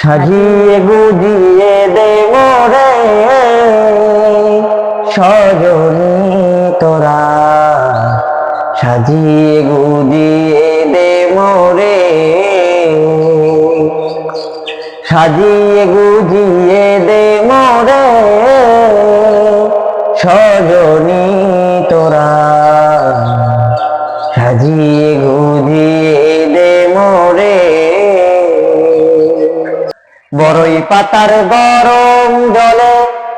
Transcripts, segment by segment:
সাজিয়ে গুজিয়ে দে মোরে সজনী তোরা, সাজিয়ে গুজিয়ে দে মোরে, সাজিয়ে গুজিয়ে দে মোরে সজনী তোরা, সাজিয়ে গুজিয়ে দে মোরে। বড়ই পাতার গরম জলে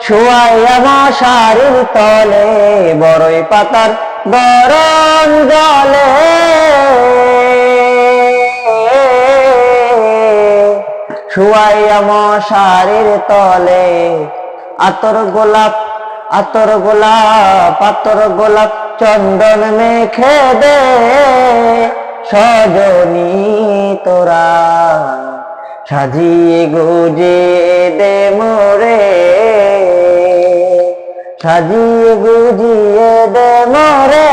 শুয়াইয়া মশারির তলে, বড়ই পাতার গরম জলে শুয়াইয়া মশারির তলে, আতর গোলাপ আতর গোলাপ আতর গোলাপ চন্দন মেখে দে সজনী তোরা, সাজিয়ে গুজিয়ে দে মোরে, সাজিয়ে গুজিয়ে দে মোরে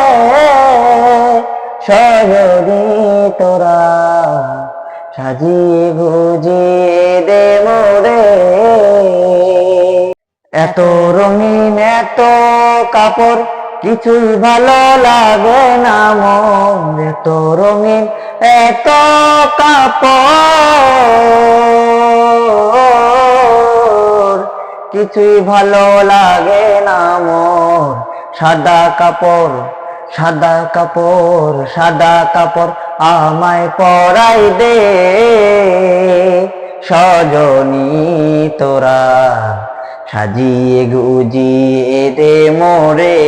সজনী তোরা, সাজিয়ে গুজিয়ে দে মোরে। এত রঙিন এত কাপড় কিছুই ভালো লাগে না মন, এত রঙিন এত কাপড় কিছুই ভালো লাগে না মোর। সাদা কাপড় সাদা কাপড় সাদা কাপড় আমায় পরাই দে সজনী তোরা, সাজিয়ে গুজিয়ে দে মোরে।